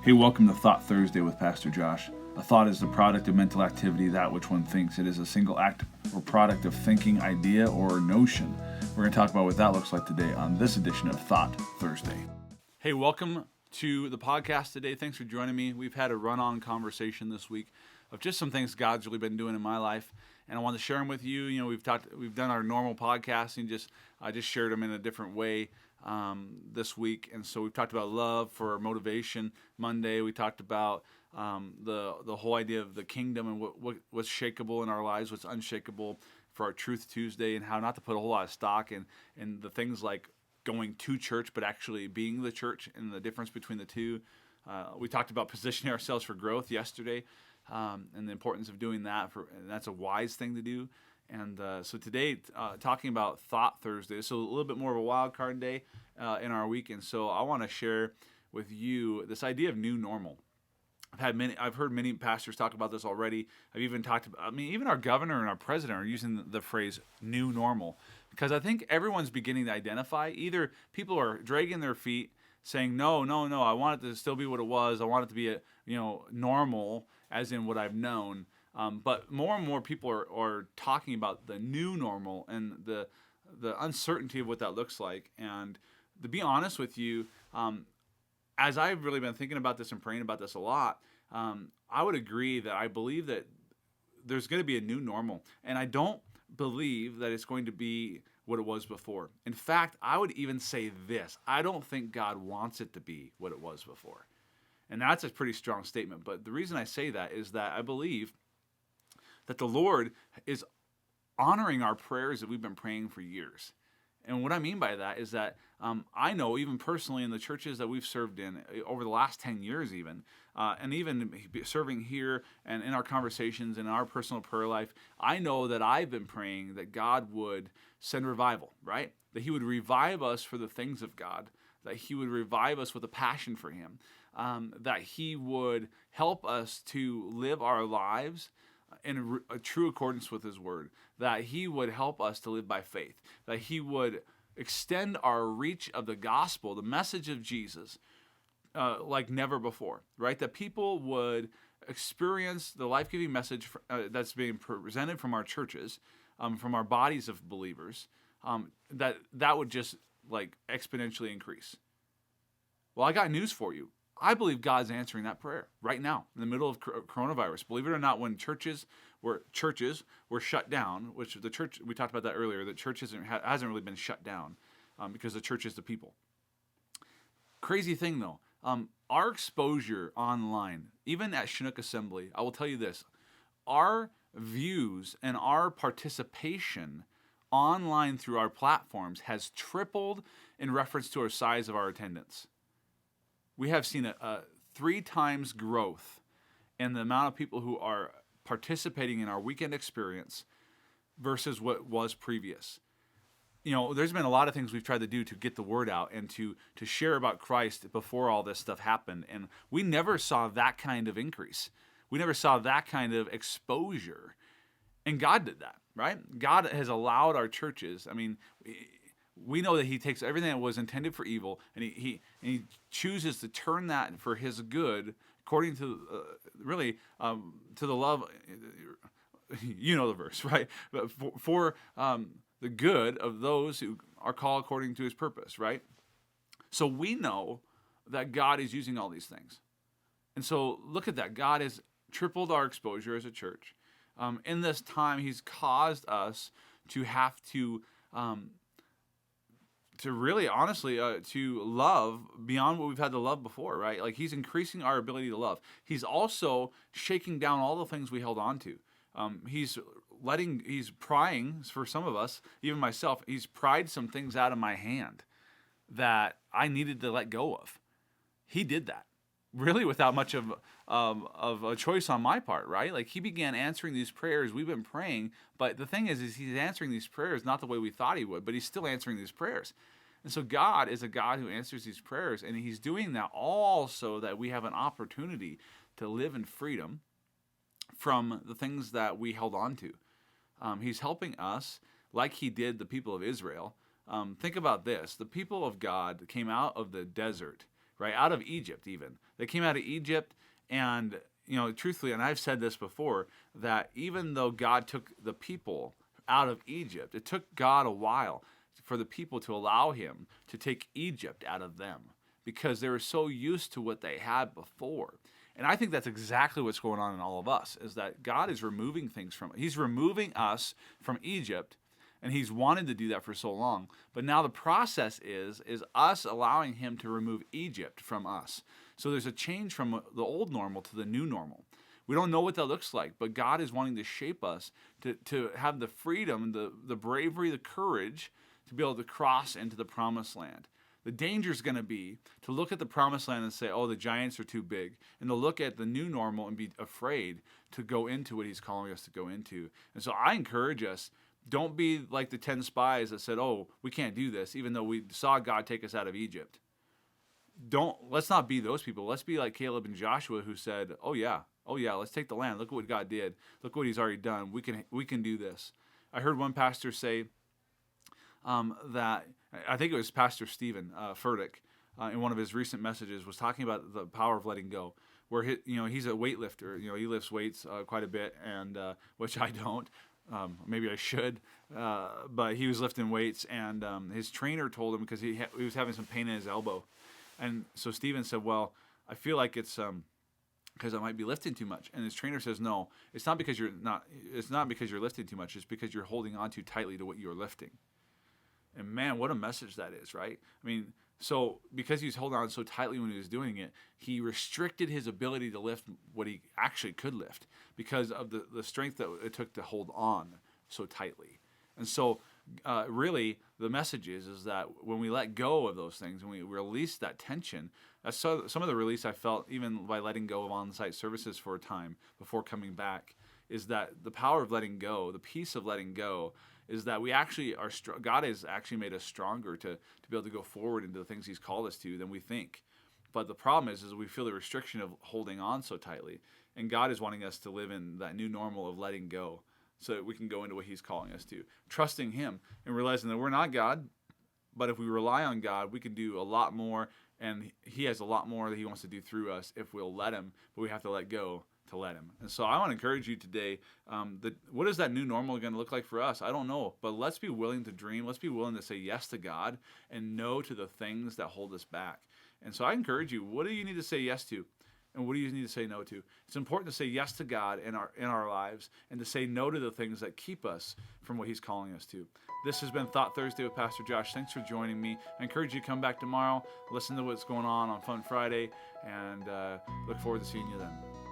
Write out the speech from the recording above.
Hey, welcome to Thought Thursday with Pastor Josh. A thought is the product of mental activity, that which one thinks. It is a single act or product of thinking, idea, or notion. We're going to talk about what that looks like today on this edition of Thought Thursday. Hey, welcome to the podcast today. Thanks for joining me. We've had a run-on conversation this week of just some things God's really been doing in my life, and I want to share them with you. You know, we've done our normal podcasting. I just shared them in a different way this week, and so we've talked about love for motivation. Monday we talked about the whole idea of the kingdom and what's shakeable in our lives, what's unshakable for our Truth Tuesday, and how not to put a whole lot of stock in the things like going to church, but actually being the church and the difference between the two. We talked about positioning ourselves for growth yesterday, and the importance of doing that, and that's a wise thing to do. And so today, talking about Thought Thursday, so a little bit more of a wild card day in our week. And so I want to share with you this idea of new normal. I've heard many pastors talk about this already. I've even even our governor and our president are using the phrase new normal, because I think everyone's beginning to identify. Either people are dragging their feet saying, no, I want it to still be what it was. I want it to be normal, as in what I've known. But more and more people are talking about the new normal and the uncertainty of what that looks like. And to be honest with you, as I've really been thinking about this and praying about this a lot, I would agree that I believe that there's going to be a new normal. And I don't believe that it's going to be what it was before. In fact, I would even say this. I don't think God wants it to be what it was before. And that's a pretty strong statement. But the reason I say that is that I believe that the Lord is honoring our prayers that we've been praying for years. And what I mean by that is that I know, even personally, in the churches that we've served in over the last 10 years even, and even serving here and in our conversations and in our personal prayer life, I know that I've been praying that God would send revival, right? That He would revive us for the things of God, that He would revive us with a passion for Him, that He would help us to live our lives in a true accordance with His Word, that He would help us to live by faith, that He would extend our reach of the gospel, the message of Jesus, like never before, right? That people would experience the life-giving message that's being presented from our churches, from our bodies of believers, that would just like exponentially increase. Well, I got news for you. I believe God's answering that prayer right now in the middle of coronavirus. Believe it or not, when churches were shut down, which the church, we talked about that earlier, that church hasn't really been shut down because the church is the people. Crazy thing though, our exposure online, even at Chinook Assembly, I will tell you this, our views and our participation online through our platforms has tripled in reference to our size of our attendance. We have seen a 3 times growth in the amount of people who are participating in our weekend experience versus what was previous. You know, there's been a lot of things we've tried to do to get the word out and to share about Christ before all this stuff happened, and we never saw that kind of increase. We never saw that kind of exposure, and God did that, right? God has allowed our churches, we know that He takes everything that was intended for evil, and He chooses to turn that for His good, according to to the love. You know the verse, right? But for the good of those who are called according to His purpose, right? So we know that God is using all these things, and so look at that. God has tripled our exposure as a church. In this time, He's caused us to have to really, honestly, to love beyond what we've had to love before, right? Like He's increasing our ability to love. He's also shaking down all the things we held on to. He's prying, for some of us, even myself, He's pried some things out of my hand that I needed to let go of. He did that, really without much of a choice on my part, right? Like He began answering these prayers we've been praying, but the thing is He's answering these prayers not the way we thought He would, but He's still answering these prayers. And so God is a God who answers these prayers, and He's doing that all so that we have an opportunity to live in freedom from the things that we held on to. He's helping us, like He did the people of Israel. Think about this. The people of God came out of the desert, right? Out of Egypt, even. They came out of Egypt, and, truthfully, and I've said this before, that even though God took the people out of Egypt, it took God a while for the people to allow him to take Egypt out of them because they were so used to what they had before. And I think that's exactly what's going on in all of us, is that God is removing things from He's removing us from Egypt, and he's wanted to do that for so long. But now the process is us allowing him to remove Egypt from us. So there's a change from the old normal to the new normal. We don't know what that looks like, but God is wanting to shape us to have the freedom, the bravery, the courage to be able to cross into the promised land. The danger is going to be to look at the promised land and say, oh, the giants are too big, and to look at the new normal and be afraid to go into what he's calling us to go into. And so I encourage us, don't be like the 10 spies that said, oh, we can't do this, even though we saw God take us out of Egypt. Let's not be those people. Let's be like Caleb and Joshua, who said, oh yeah, let's take the land. Look at what God did. Look what he's already done. We can do this. I heard one pastor say that, I think it was Pastor Stephen Furtick, in one of his recent messages, was talking about the power of letting go. Where he's a weightlifter. He lifts weights quite a bit, and which I don't. Maybe I should, but he was lifting weights, and his trainer told him, because he was having some pain in his elbow, and so Stephen said, well, I feel like it's because I might be lifting too much. And his trainer says, no, it's not because you're lifting too much, it's because you're holding on too tightly to what you're lifting. And man, what a message that is, right? I mean, so because he's holding on so tightly when he was doing it, he restricted his ability to lift what he actually could lift because of the strength that it took to hold on so tightly. And so really the message is that when we let go of those things, when we release that tension, that's some of the release I felt even by letting go of on-site services for a time before coming back, is that the power of letting go, the peace of letting go, is that we actually are God has actually made us stronger to be able to go forward into the things he's called us to than we think. But the problem is we feel the restriction of holding on so tightly. And God is wanting us to live in that new normal of letting go so that we can go into what he's calling us to. Trusting him and realizing that we're not God, but if we rely on God, we can do a lot more, and he has a lot more that he wants to do through us if we'll let him, but we have to let go to let him. And so I want to encourage you today, what is that new normal going to look like for us? I don't know, but let's be willing to dream. Let's be willing to say yes to God and no to the things that hold us back. And so I encourage you, what do you need to say yes to? And what do you need to say no to? It's important to say yes to God in our lives and to say no to the things that keep us from what he's calling us to. This has been Thought Thursday with Pastor Josh. Thanks for joining me. I encourage you to come back tomorrow, listen to what's going on Fun Friday, and look forward to seeing you then.